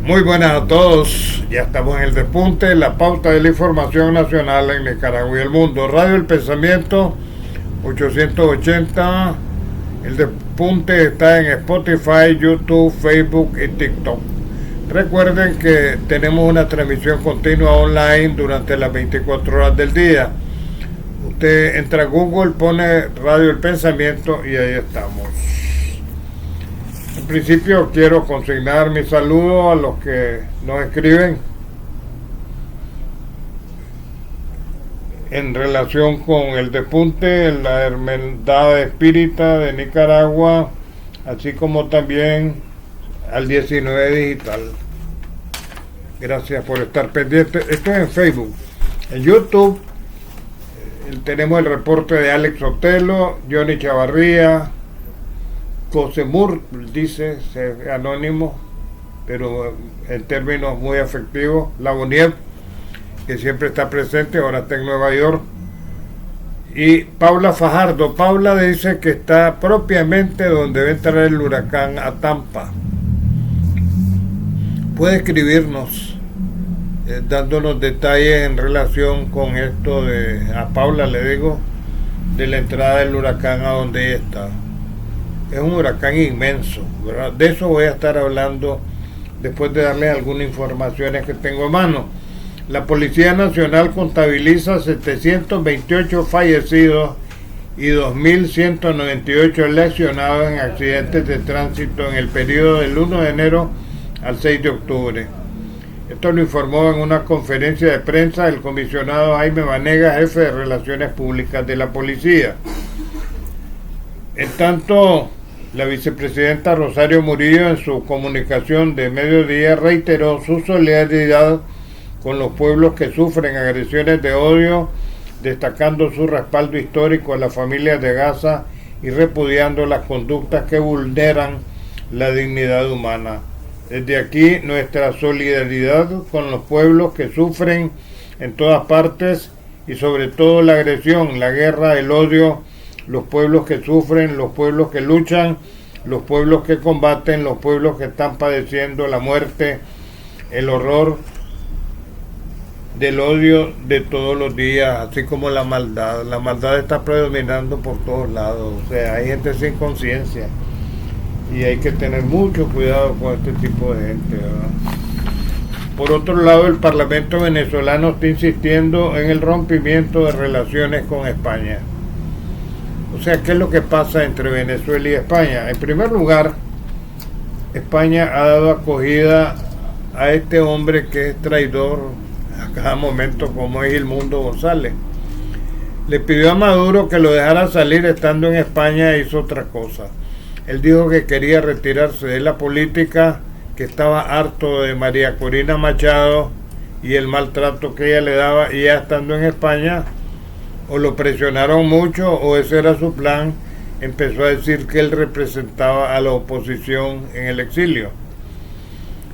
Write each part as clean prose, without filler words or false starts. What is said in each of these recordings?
Muy buenas a todos, ya estamos en el despunte, la pauta de la información nacional en Nicaragua y el mundo. Radio El Pensamiento 880, el despunte está en Spotify, YouTube, Facebook y TikTok. Recuerden que tenemos una transmisión continua online durante las 24 horas del día. Usted entra a Google, pone Radio El Pensamiento y ahí estamos. En principio quiero consignar mi saludo a los que nos escriben en relación con el despunte, la Hermandad Espírita de Nicaragua, así como también al 19 Digital. Gracias por estar pendientes. Esto es en Facebook. En YouTube tenemos el reporte de Alex Otelo, Johnny Chavarría, Cosemur, dice, anónimo, pero en términos muy afectivos, Laboniev, que siempre está presente, ahora está en Nueva York, y Paula Fajardo. Paula dice que está propiamente donde va a entrar el huracán a Tampa. Puede escribirnos dándonos detalles en relación con esto a Paula le digo, de la entrada del huracán a donde ella está. Es un huracán inmenso, ¿verdad? De eso voy a estar hablando después de darles algunas informaciones que tengo a mano. La Policía Nacional contabiliza 728 fallecidos y 2.198 lesionados en accidentes de tránsito en el periodo del 1 de enero al 6 de octubre. Esto lo informó en una conferencia de prensa el comisionado Jaime Vanegas, jefe de Relaciones Públicas de la Policía. En tanto, la vicepresidenta Rosario Murillo en su comunicación de mediodía reiteró su solidaridad con los pueblos que sufren agresiones de odio, destacando su respaldo histórico a las familias de Gaza y repudiando las conductas que vulneran la dignidad humana. Desde aquí nuestra solidaridad con los pueblos que sufren en todas partes y sobre todo la agresión, la guerra, el odio, los pueblos que sufren, los pueblos que luchan, los pueblos que combaten, los pueblos que están padeciendo la muerte, el horror del odio de todos los días, así como la maldad. La maldad está predominando por todos lados, o sea, hay gente sin conciencia y hay que tener mucho cuidado con este tipo de gente, ¿verdad? Por otro lado, el Parlamento venezolano está insistiendo en el rompimiento de relaciones con España. O sea, ¿qué es lo que pasa entre Venezuela y España? En primer lugar, España ha dado acogida a este hombre que es traidor a cada momento, como es Gilmundo González. Le pidió a Maduro que lo dejara salir estando en España e hizo otra cosa. Él dijo que quería retirarse de la política, que estaba harto de María Corina Machado y el maltrato que ella le daba, y ya estando en España o lo presionaron mucho o ese era su plan. Empezó a decir que él representaba a la oposición en el exilio.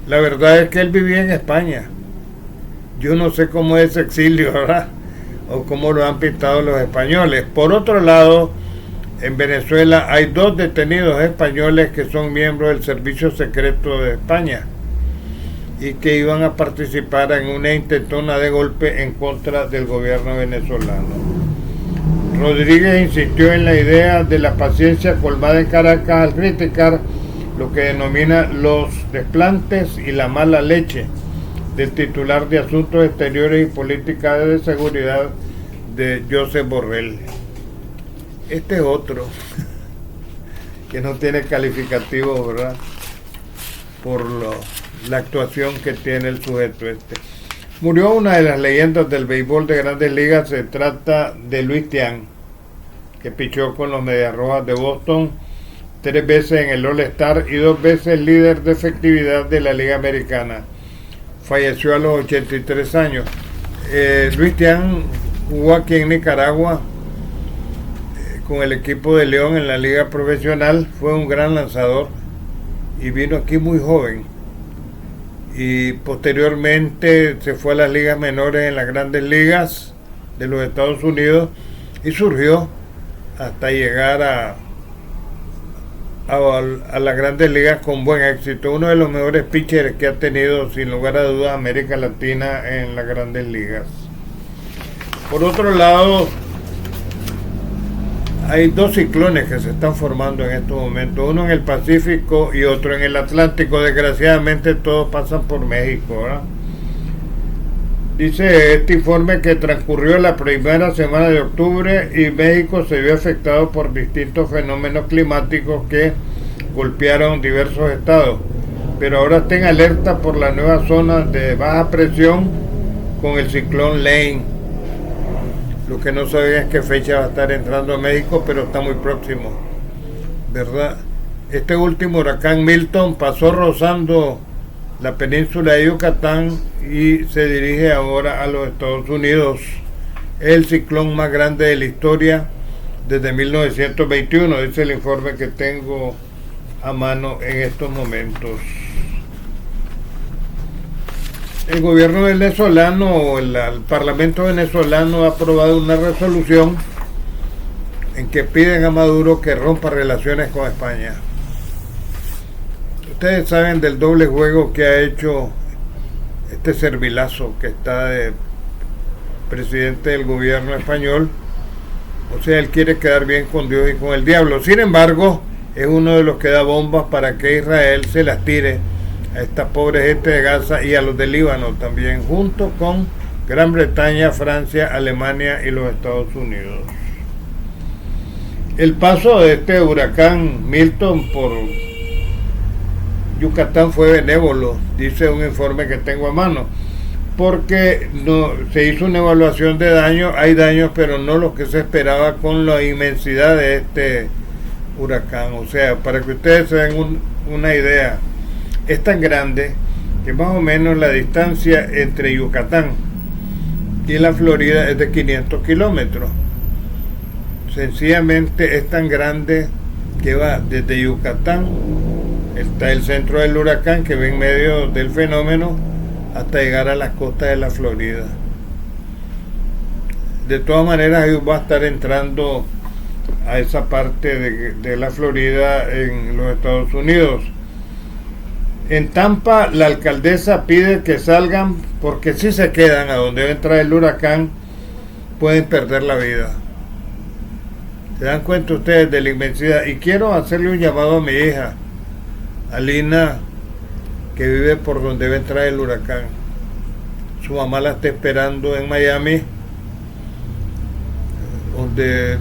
La verdad es que él vivía en España. Yo no sé cómo es ese exilio, ¿verdad? O cómo lo han pintado los españoles. Por otro lado, en Venezuela hay 2 detenidos españoles que son miembros del Servicio Secreto de España y que iban a participar en una intentona de golpe en contra del gobierno venezolano. Rodríguez insistió en la idea de la paciencia colmada en Caracas al criticar lo que denomina los desplantes y la mala leche del titular de Asuntos Exteriores y Política de Seguridad de Josep Borrell. Este es otro que no tiene calificativo, ¿verdad? Por la actuación que tiene el sujeto este. Murió una de las leyendas del béisbol de Grandes Ligas. Se trata de Luis Tiant, que pichó con los Medias Rojas de Boston, 3 veces en el All-Star y 2 veces líder de efectividad de la Liga Americana. Falleció a los 83 años. Luis Tiant jugó aquí en Nicaragua con el equipo de León en la liga profesional. Fue un gran lanzador y vino aquí muy joven. Y posteriormente se fue a las ligas menores en las Grandes Ligas de los Estados Unidos y surgió hasta llegar a las grandes ligas con buen éxito. Uno de los mejores pitchers que ha tenido sin lugar a dudas América Latina en las grandes ligas. Por otro lado, hay dos ciclones que se están formando en estos momentos, uno en el Pacífico y otro en el Atlántico. Desgraciadamente todos pasan por México, ¿verdad? Dice este informe que transcurrió la primera semana de octubre y México se vio afectado por distintos fenómenos climáticos que golpearon diversos estados, pero ahora está en alerta por la nueva zona de baja presión con el ciclón Lane. Lo que no sabía es qué fecha va a estar entrando a México, pero está muy próximo, ¿verdad? Este último huracán Milton pasó rozando la península de Yucatán y se dirige ahora a los Estados Unidos. Es el ciclón más grande de la historia desde 1921, dice el informe que tengo a mano en estos momentos. El gobierno venezolano, el parlamento venezolano ha aprobado una resolución en que piden a Maduro que rompa relaciones con España. Ustedes saben del doble juego que ha hecho este Servilazo, que está de presidente del gobierno español. O sea, él quiere quedar bien con Dios y con el diablo. Sin embargo, es uno de los que da bombas para que Israel se las tire a esta pobre gente de Gaza y a los del Líbano también, junto con Gran Bretaña, Francia, Alemania y los Estados Unidos. El paso de este huracán Milton por Yucatán fue benévolo, dice un informe que tengo a mano, porque no se hizo una evaluación de daños. Hay daños, pero no los que se esperaba con la inmensidad de este huracán. O sea, para que ustedes se den una idea, es tan grande que más o menos la distancia entre Yucatán y la Florida es de 500 kilómetros. Sencillamente es tan grande que va desde Yucatán, está el centro del huracán que va en medio del fenómeno, hasta llegar a las costas de la Florida. De todas maneras, ellos va a estar entrando a esa parte de la Florida en los Estados Unidos. En Tampa, la alcaldesa pide que salgan, porque si se quedan a donde va a entrar el huracán, pueden perder la vida. ¿Se dan cuenta ustedes de la inmensidad? Y quiero hacerle un llamado a mi hija, Alina, que vive por donde va a entrar el huracán. Su mamá la está esperando en Miami, donde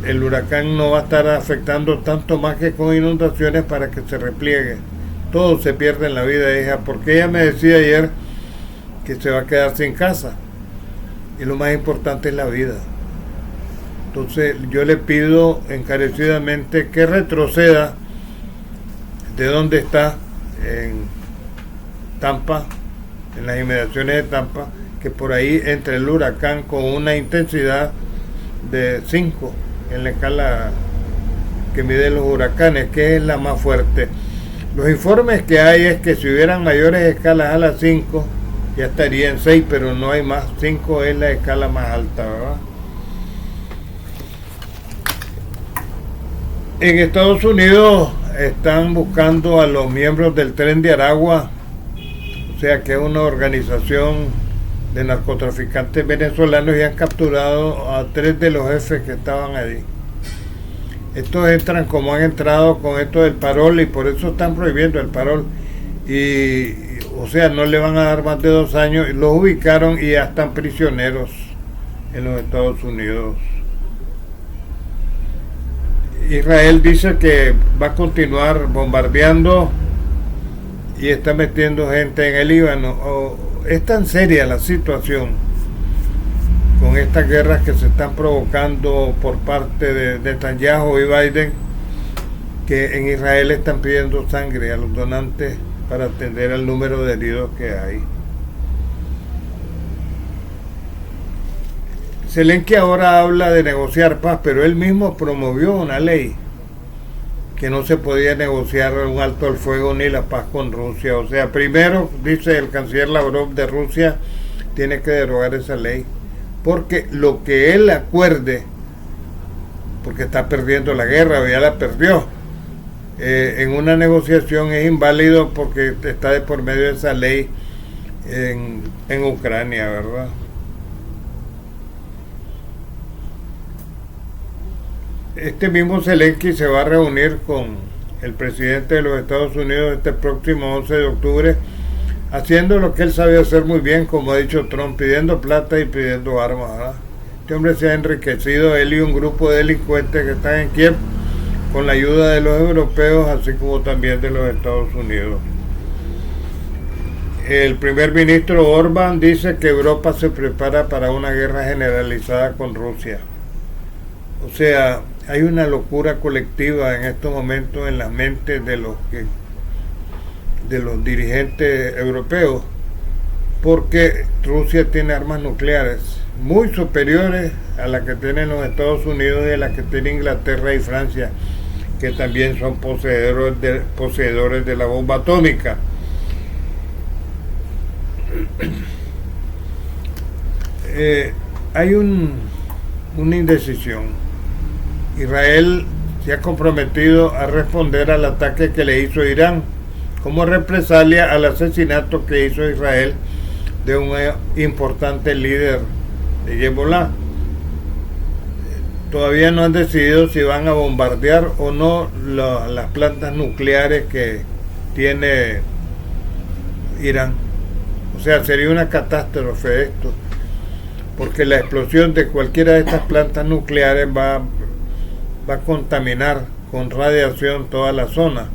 el huracán no va a estar afectando tanto más que con inundaciones para que se repliegue. Todo se pierde en la vida, hija, porque ella me decía ayer que se va a quedar sin casa y lo más importante es la vida. Entonces yo le pido encarecidamente que retroceda de donde está, en Tampa, en las inmediaciones de Tampa, que por ahí entre el huracán con una intensidad de 5 en la escala que mide los huracanes, que es la más fuerte. Los informes que hay es que si hubieran mayores escalas a las 5 ya estaría en 6, pero no hay más. 5 es la escala más alta, ¿verdad? En Estados Unidos están buscando a los miembros del Tren de Aragua, o sea que es una organización de narcotraficantes venezolanos, y han capturado a 3 de los jefes que estaban allí. Estos entran como han entrado con esto del parol, y por eso están prohibiendo el parol. Y, o sea, no le van a dar más de 2 años. Los ubicaron y ya están prisioneros en los Estados Unidos. Israel dice que va a continuar bombardeando y está metiendo gente en el Líbano. Es tan seria la situación con estas guerras que se están provocando por parte de Netanyahu y Biden, que en Israel están pidiendo sangre a los donantes para atender al número de heridos que hay. Zelensky ahora habla de negociar paz, pero él mismo promovió una ley que no se podía negociar un alto al fuego ni la paz con Rusia. O sea, primero, dice el canciller Lavrov de Rusia, tiene que derogar esa ley, porque lo que él acuerde, porque está perdiendo la guerra, o ya la perdió, en una negociación es inválido porque está de por medio de esa ley en Ucrania, ¿verdad? Este mismo Zelensky se va a reunir con el presidente de los Estados Unidos este próximo 11 de octubre, haciendo lo que él sabe hacer muy bien, como ha dicho Trump, pidiendo plata y pidiendo armas, ¿verdad? Este hombre se ha enriquecido, él y un grupo de delincuentes que están en Kiev, con la ayuda de los europeos, así como también de los Estados Unidos. El primer ministro Orbán dice que Europa se prepara para una guerra generalizada con Rusia. O sea, hay una locura colectiva en estos momentos en las mentes de los dirigentes europeos, porque Rusia tiene armas nucleares muy superiores a las que tienen los Estados Unidos y a las que tiene Inglaterra y Francia, que también son poseedores de la bomba atómica. Hay una indecisión. Israel se ha comprometido a responder al ataque que le hizo Irán como represalia al asesinato que hizo Israel de un importante líder de Hezbollah. Todavía no han decidido si van a bombardear o no las plantas nucleares que tiene Irán. O sea, sería una catástrofe esto, porque la explosión de cualquiera de estas plantas nucleares va a contaminar con radiación toda la zona.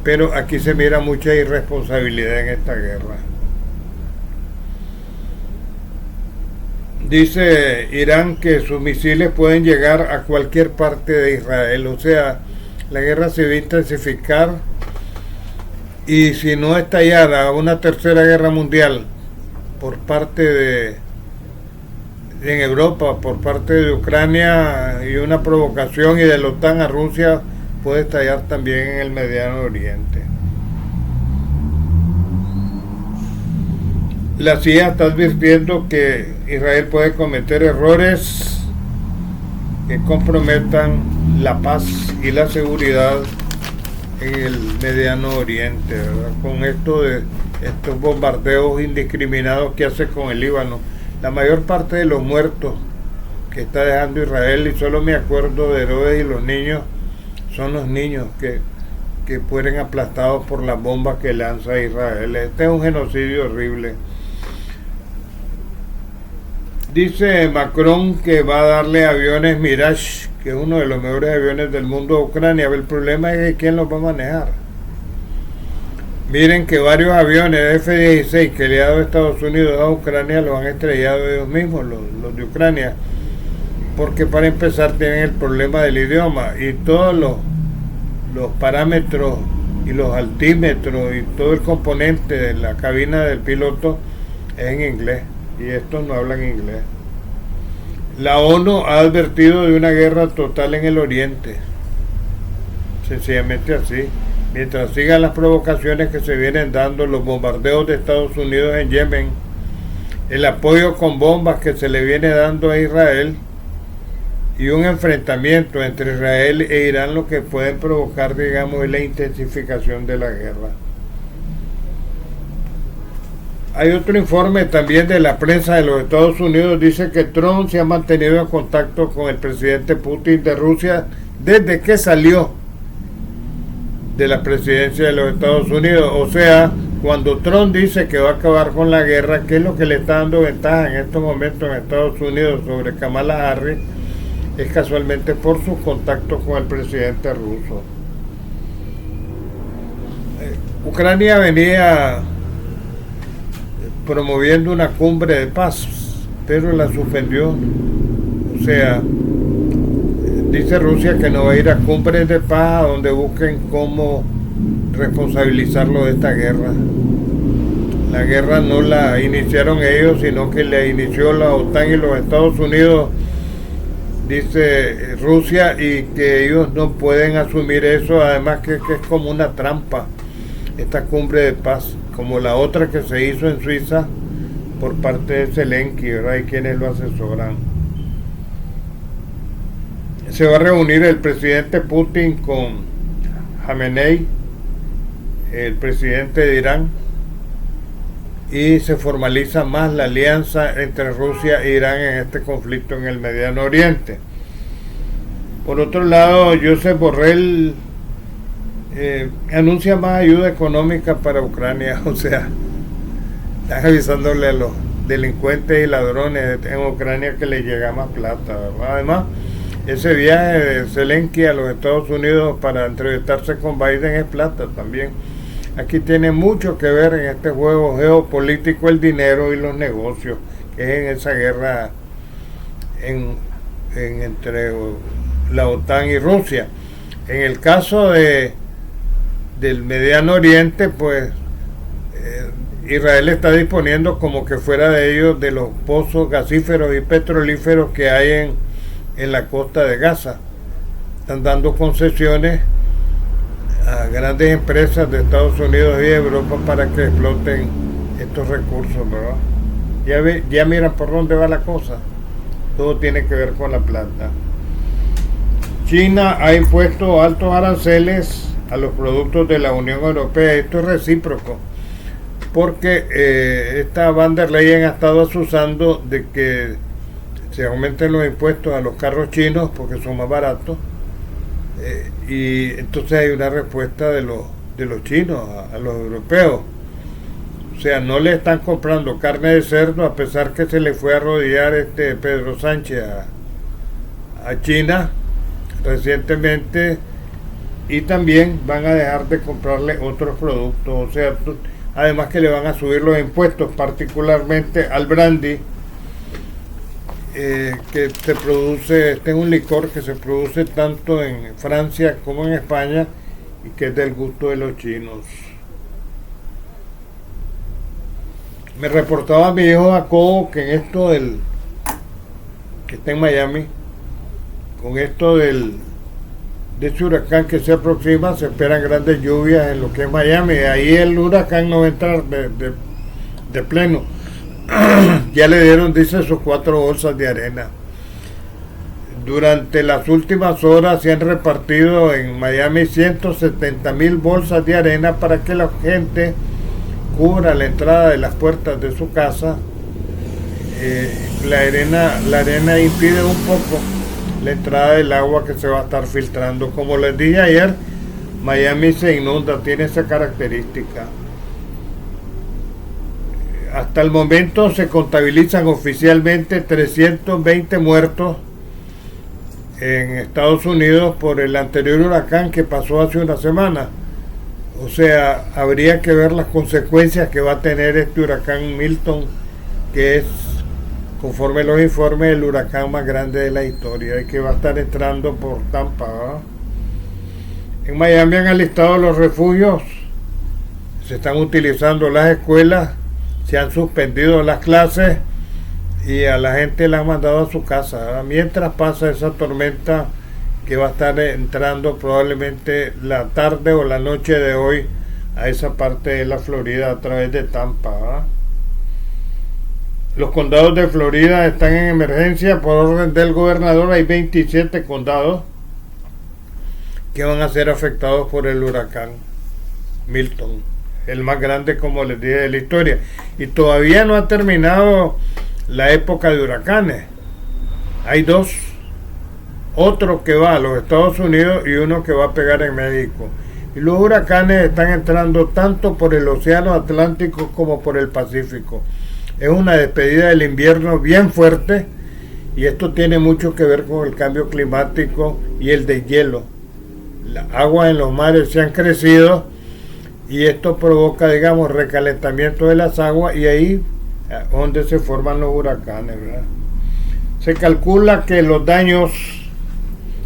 Pero aquí se mira mucha irresponsabilidad en esta guerra. Dice Irán que sus misiles pueden llegar a cualquier parte de Israel. O sea, la guerra se va a intensificar, y si no estallara una tercera guerra mundial por parte en Europa, por parte de Ucrania, y una provocación y de la OTAN a Rusia, puede estallar también en el Mediano Oriente. La CIA está advirtiendo que Israel puede cometer errores que comprometan la paz y la seguridad en el Mediano Oriente, ¿verdad? Con estos bombardeos indiscriminados que hace con el Líbano. La mayor parte de los muertos que está dejando Israel, y solo me acuerdo de Herodes y los niños, son los niños que fueron aplastados por las bombas que lanza Israel. Este es un genocidio horrible. Dice Macron que va a darle aviones Mirage, que es uno de los mejores aviones del mundo, a Ucrania. El problema es que quién los va a manejar. Miren que varios aviones F-16 que le ha dado Estados Unidos a Ucrania los han estrellado ellos mismos, los de Ucrania, porque para empezar tienen el problema del idioma, y todos los parámetros y los altímetros y todo el componente de la cabina del piloto es en inglés, y estos no hablan inglés. La ONU ha advertido de una guerra total en el Oriente, sencillamente así. Mientras sigan las provocaciones que se vienen dando, los bombardeos de Estados Unidos en Yemen, el apoyo con bombas que se le viene dando a Israel, y un enfrentamiento entre Israel e Irán, lo que pueden provocar, digamos, es la intensificación de la guerra. Hay otro informe también de la prensa de los Estados Unidos, dice que Trump se ha mantenido en contacto con el presidente Putin de Rusia desde que salió de la presidencia de los Estados Unidos. O sea, cuando Trump dice que va a acabar con la guerra, ¿qué es lo que le está dando ventaja en estos momentos en Estados Unidos sobre Kamala Harris? Es casualmente por sus contactos con el presidente ruso. Ucrania venía promoviendo una cumbre de paz, pero la suspendió. O sea, dice Rusia que no va a ir a cumbres de paz donde busquen cómo responsabilizarlo de esta guerra. La guerra no la iniciaron ellos, sino que la inició la OTAN y los Estados Unidos, dice Rusia, y que ellos no pueden asumir eso. Además que es como una trampa esta cumbre de paz, como la otra que se hizo en Suiza por parte de Zelensky, ¿verdad? Y quienes lo asesoran. Se va a reunir el presidente Putin con Khamenei, el presidente de Irán, y se formaliza más la alianza entre Rusia e Irán en este conflicto en el Mediano Oriente. Por otro lado, Josep Borrell anuncia más ayuda económica para Ucrania, o sea, están avisándole a los delincuentes y ladrones en Ucrania que les llega más plata, ¿verdad? Además, ese viaje de Zelensky a los Estados Unidos para entrevistarse con Biden es plata también. Aquí tiene mucho que ver en este juego geopolítico el dinero y los negocios, que es en esa guerra entre la OTAN y Rusia. En el caso del Mediano Oriente, pues Israel está disponiendo como que fuera de ellos de los pozos gasíferos y petrolíferos que hay en la costa de Gaza. Están dando concesiones a grandes empresas de Estados Unidos y Europa para que exploten estos recursos, ¿verdad? Ya miran por dónde va la cosa. Todo tiene que ver con la plata. China ha impuesto altos aranceles a los productos de la Unión Europea. Esto es recíproco, porque esta Van der Leyen ha estado asusando de que se aumenten los impuestos a los carros chinos porque son más baratos, y entonces hay una respuesta de los chinos a los europeos. O sea, no le están comprando carne de cerdo, a pesar que se le fue a arrodillar Pedro Sánchez a China recientemente, y también van a dejar de comprarle otros productos. O sea, además que le van a subir los impuestos, particularmente al brandy, que se produce, este es un licor que se produce tanto en Francia como en España y que es del gusto de los chinos. Me reportaba mi hijo Jacobo que en esto que está en Miami, con esto de este huracán que se aproxima, se esperan grandes lluvias en lo que es Miami. Ahí el huracán no va a entrar de pleno. Ya le dieron, dice, sus 4 bolsas de arena. Durante las últimas horas se han repartido en Miami 170,000 bolsas de arena para que la gente cubra la entrada de las puertas de su casa. La arena impide un poco la entrada del agua que se va a estar filtrando. Como les dije ayer, Miami se inunda, tiene esa característica. Hasta el momento se contabilizan oficialmente 320 muertos en Estados Unidos por el anterior huracán que pasó hace una semana. O sea, habría que ver las consecuencias que va a tener este huracán Milton, que es, conforme los informes, el huracán más grande de la historia y que va a estar entrando por Tampa, ¿verdad? En Miami han alistado los refugios, se están utilizando las escuelas, se han suspendido las clases y a la gente la han mandado a su casa, ¿verdad? Mientras pasa esa tormenta que va a estar entrando probablemente la tarde o la noche de hoy a esa parte de la Florida a través de Tampa, ¿verdad? Los condados de Florida están en emergencia por orden del gobernador. Hay 27 condados que van a ser afectados por el huracán Milton, el más grande, como les dije, de la historia. Y todavía no ha terminado la época de huracanes. Hay 2, otro que va a los Estados Unidos y uno que va a pegar en México. Y los huracanes están entrando tanto por el Océano Atlántico como por el Pacífico. Es una despedida del invierno bien fuerte, y esto tiene mucho que ver con el cambio climático y el deshielo. Las aguas en los mares se han crecido y esto provoca, digamos, recalentamiento de las aguas, y ahí es donde se forman los huracanes, ¿verdad? Se calcula que los daños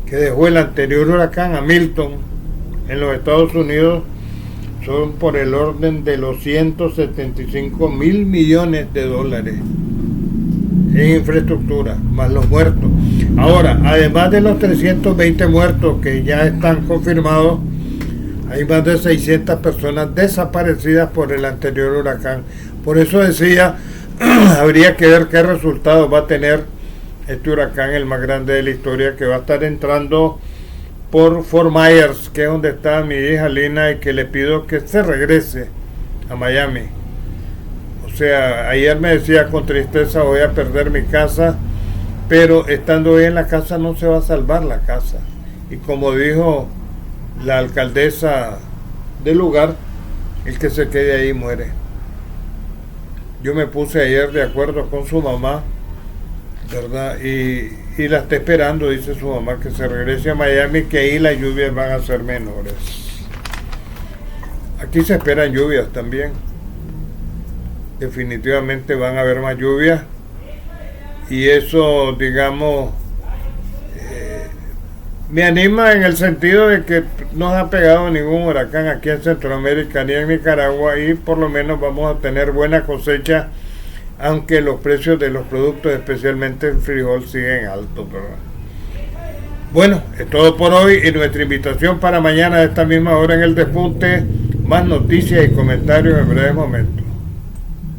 que dejó el anterior huracán a Milton en los Estados Unidos son por el orden de los 175,000 millones de dólares en infraestructura, más los muertos. Ahora, además de los 320 muertos que ya están confirmados, hay más de 600 personas desaparecidas por el anterior huracán. Por eso decía, habría que ver qué resultados va a tener este huracán, el más grande de la historia, que va a estar entrando por Fort Myers, que es donde está mi hija Lina, y que le pido que se regrese a Miami. O sea, ayer me decía con tristeza, voy a perder mi casa, pero estando hoy en la casa no se va a salvar la casa. Y como dijo la alcaldesa del lugar, el que se quede ahí muere. Yo me puse ayer de acuerdo con su mamá, ¿verdad? Y la está esperando, dice su mamá, que se regrese a Miami, que ahí las lluvias van a ser menores. Aquí se esperan lluvias también. Definitivamente van a haber más lluvias. Y eso, digamos, me anima en el sentido de que no ha pegado ningún huracán aquí en Centroamérica ni en Nicaragua, y por lo menos vamos a tener buena cosecha, aunque los precios de los productos, especialmente el frijol, siguen altos, ¿verdad? Bueno, es todo por hoy, y nuestra invitación para mañana a esta misma hora en El Despunte. Más noticias y comentarios en breves momentos.